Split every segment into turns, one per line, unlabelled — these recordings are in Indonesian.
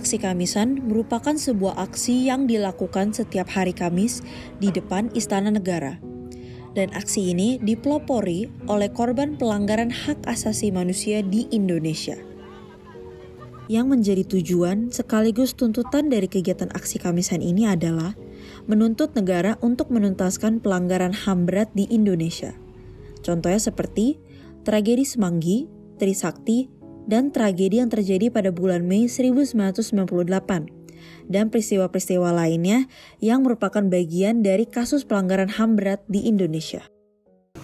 Aksi Kamisan merupakan sebuah aksi yang dilakukan setiap hari Kamis di depan Istana Negara. Dan aksi ini dipelopori oleh korban pelanggaran hak asasi manusia di Indonesia. Yang menjadi tujuan sekaligus tuntutan dari kegiatan aksi Kamisan ini adalah menuntut negara untuk menuntaskan pelanggaran HAM berat di Indonesia. Contohnya seperti tragedi Semanggi, Trisakti, dan tragedi yang terjadi pada bulan Mei 1998, dan peristiwa-peristiwa lainnya yang merupakan bagian dari kasus pelanggaran HAM berat di Indonesia.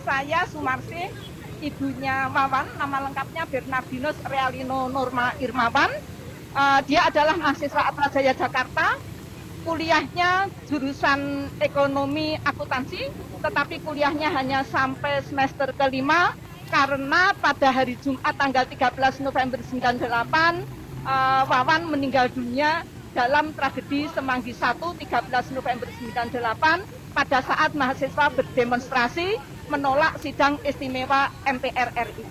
Saya Sumarsi, ibunya Wawan, nama lengkapnya Bernardinus Realino Norma Irmawan. Dia adalah mahasiswa Atmajaya Jakarta, kuliahnya jurusan ekonomi akuntansi, tetapi kuliahnya hanya sampai semester kelima, karena pada hari Jumat tanggal 13 November 98, Wawan meninggal dunia dalam tragedi Semanggi 1 13 November 98 pada saat mahasiswa berdemonstrasi menolak sidang istimewa MPR RI.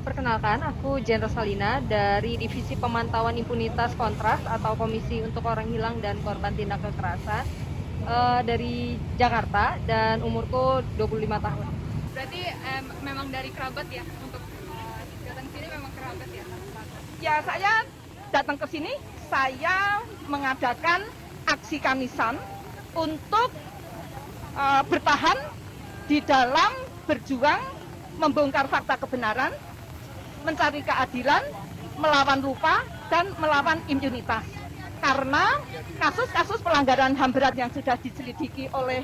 Perkenalkan, aku Jen Rosalina dari Divisi Pemantauan Impunitas Kontras atau Komisi untuk Orang Hilang dan Korban Tindak Kekerasan dari Jakarta, dan umurku 25 tahun.
Berarti memang dari kerabat ya, untuk datang ke sini memang kerabat ya?
Ya, saya datang ke sini, saya mengadakan aksi Kamisan untuk bertahan di dalam berjuang membongkar fakta kebenaran, mencari keadilan, melawan lupa, dan melawan impunitas. Karena kasus-kasus pelanggaran HAM berat yang sudah diselidiki oleh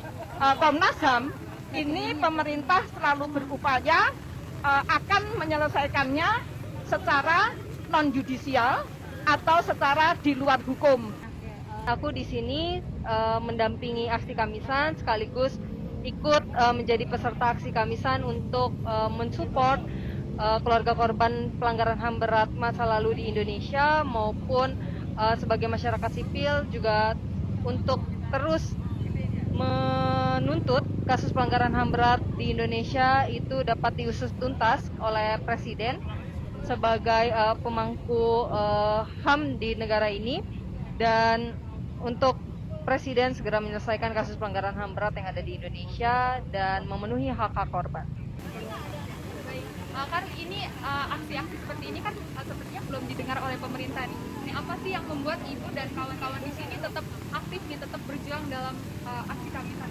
Komnas HAM, ini pemerintah selalu berupaya akan menyelesaikannya secara non-judisial atau secara di luar hukum.
Aku di sini mendampingi aksi Kamisan sekaligus ikut menjadi peserta aksi Kamisan untuk mensupport keluarga korban pelanggaran HAM berat masa lalu di Indonesia, maupun sebagai masyarakat sipil juga untuk terus menuntut kasus pelanggaran HAM berat di Indonesia itu dapat diusut tuntas oleh Presiden sebagai pemangku HAM di negara ini, dan untuk Presiden segera menyelesaikan kasus pelanggaran HAM berat yang ada di Indonesia dan memenuhi hak-hak korban.
Baik, kan ini aksi-aksi seperti ini kan sepertinya belum didengar oleh pemerintah nih. Ini apa sih yang membuat Ibu dan kawan-kawan di sini tetap aktif nih, tetap berjuang dalam aksi Kamisan?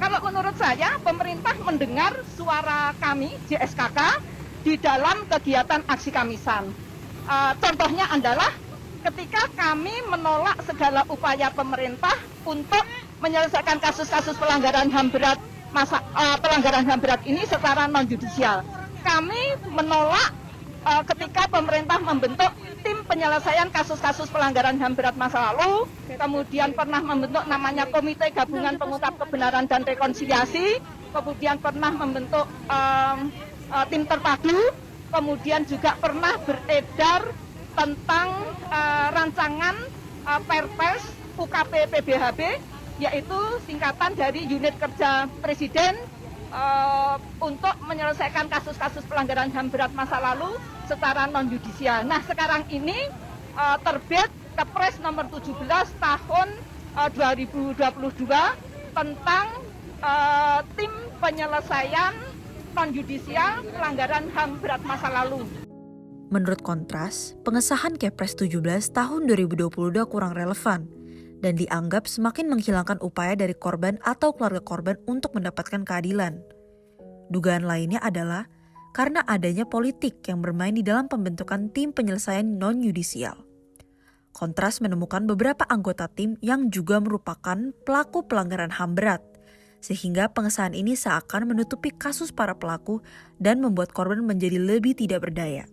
Kalau menurut saya, pemerintah mendengar suara kami, JSKK, di dalam kegiatan aksi Kamisan. Contohnya adalah ketika kami menolak segala upaya pemerintah untuk menyelesaikan kasus-kasus pelanggaran HAM berat pelanggaran HAM berat ini secara non-judisial. Kami menolak ketika pemerintah membentuk tim penyelesaian kasus-kasus pelanggaran HAM berat masa lalu, kemudian pernah membentuk namanya Komite Gabungan Pengungkap Kebenaran dan Rekonsiliasi, kemudian pernah membentuk tim terpadu, kemudian juga pernah beredar tentang rancangan Perpres UKP PBHB, yaitu singkatan dari Unit Kerja Presiden untuk menyelesaikan kasus-kasus pelanggaran HAM berat masa lalu secara non-judisial. Nah, sekarang ini terbit Kepres nomor 17 tahun 2022 tentang tim penyelesaian non-judisial pelanggaran HAM berat masa lalu.
Menurut Kontras, pengesahan Kepres 17 tahun 2022 kurang relevan dan dianggap semakin menghilangkan upaya dari korban atau keluarga korban untuk mendapatkan keadilan. Dugaan lainnya adalah karena adanya politik yang bermain di dalam pembentukan tim penyelesaian non-yudisial. Kontras menemukan beberapa anggota tim yang juga merupakan pelaku pelanggaran HAM berat, sehingga pengesahan ini seakan menutupi kasus para pelaku dan membuat korban menjadi lebih tidak berdaya.